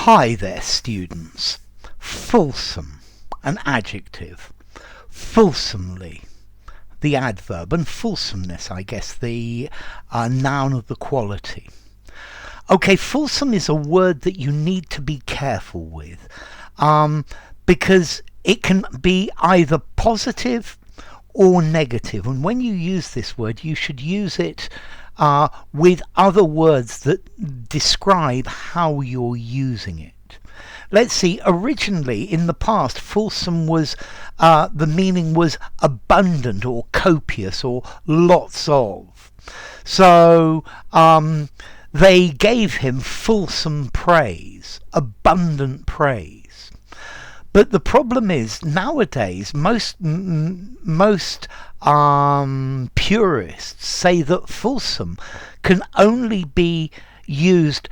Hi there, students. Fulsome, an adjective. Fulsomely, the adverb. And fulsomeness, I guess, the noun of the quality. Okay, fulsome is a word that you need to be careful with because it can be either positive or negative. And when you use this word, you should use it with other words that describe how you're using it. Let's see, originally in the past, fulsome was, the meaning was abundant or copious or lots of. So they gave him fulsome praise, abundant praise. But the problem is, nowadays, most purists say that fulsome can only be used,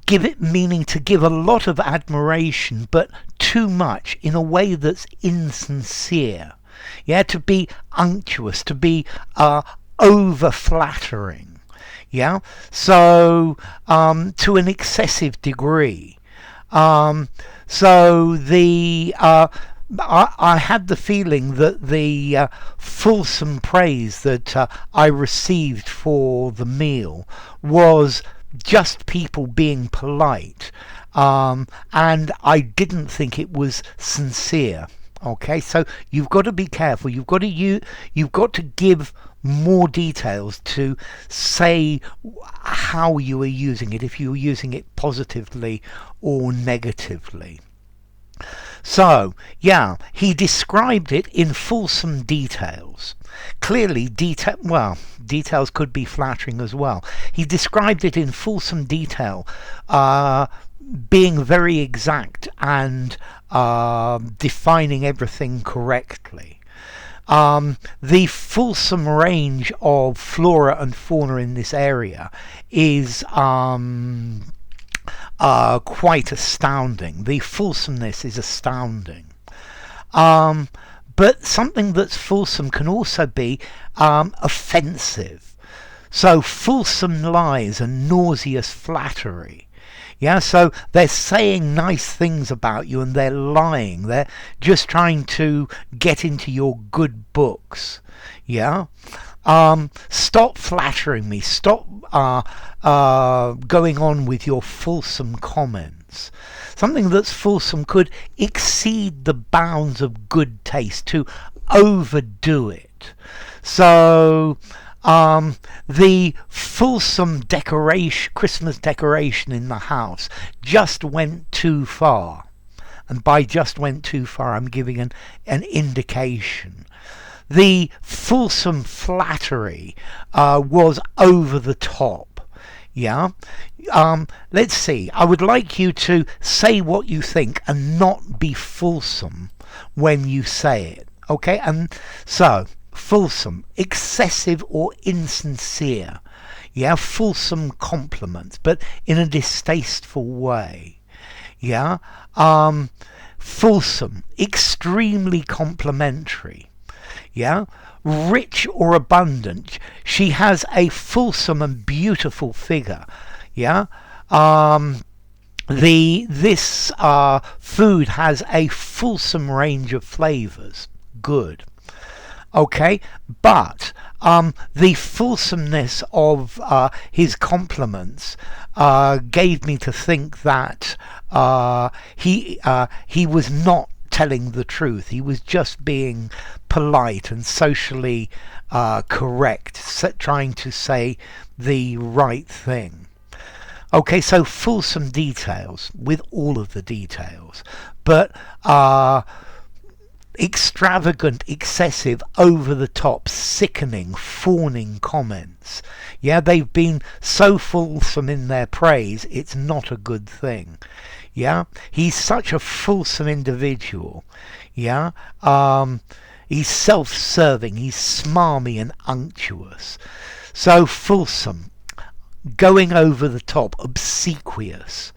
give it meaning to give a lot of admiration, but too much in a way that's insincere. Yeah, to be unctuous, to be over-flattering. Yeah, so to an excessive degree. So the I had the feeling that the fulsome praise that I received for the meal was just people being polite, and I didn't think it was sincere. Okay, so you've got to be careful. You've got to give more details to say how you are using it, if you're using it positively or negatively. So, yeah, he described it in fulsome details. Clearly, details could be flattering as well. He described it in fulsome detail, being very exact and defining everything correctly. The fulsome range of flora and fauna in this area is quite astounding. The fulsomeness is astounding. But something that's fulsome can also be offensive. So fulsome lies and nauseous flattery. Yeah, so they're saying nice things about you and they're lying. They're just trying to get into your good books. Yeah. Stop flattering me. Stop going on with your fulsome comments. Something that's fulsome could exceed the bounds of good taste, to overdo it. So the fulsome Christmas decoration in the house just went too far. And by just went too far, I'm giving an indication. The fulsome flattery was over the top. Yeah. Let's see. I would like you to say what you think and not be fulsome when you say it. Okay? And so, fulsome, excessive or insincere. Yeah, fulsome compliments, but in a distasteful way. Yeah. Fulsome, extremely complimentary. Yeah, rich or abundant. She has a fulsome and beautiful figure. Yeah, this food has a fulsome range of flavors. Good. Okay, but the fulsomeness of his compliments gave me to think that he was not telling the truth. He was just being polite and socially correct, trying to say the right thing. Okay, so fulsome details with all of the details, but extravagant, excessive, over the top, sickening, fawning comments. Yeah, they've been so fulsome in their praise, it's not a good thing. Yeah, he's such a fulsome individual. Yeah, he's self-serving, he's smarmy and unctuous. So fulsome, going over the top, obsequious.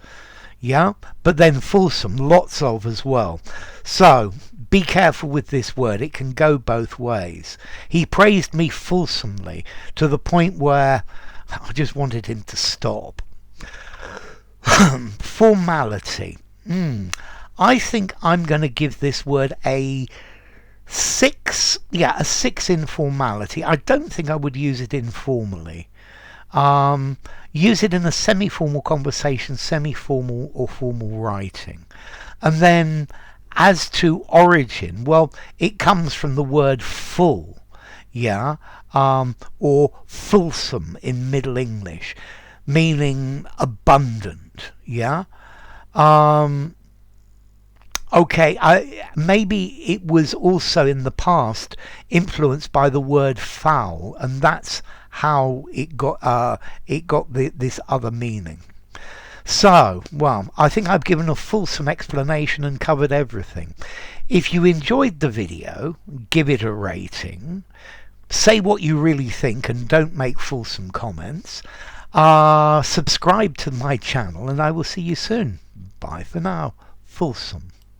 Yeah, but then fulsome, lots of as well. So be careful with this word, it can go both ways. He praised me fulsomely to the point where I just wanted him to stop. Formality. I think I'm going to give this word a 6. Yeah, a 6 in formality. I don't think I would use it informally. Use it in a semi-formal conversation, semi-formal or formal writing. And then as to origin, well, it comes from the word full, yeah, or fulsome in Middle English, meaning abundant, yeah. Okay, maybe it was also in the past influenced by the word foul, and that's how it got this other meaning. So, well, I think I've given a fulsome explanation and covered everything. If you enjoyed the video, give it a rating. Say what you really think and don't make fulsome comments. Subscribe to my channel and I will see you soon. Bye for now. Fulsome.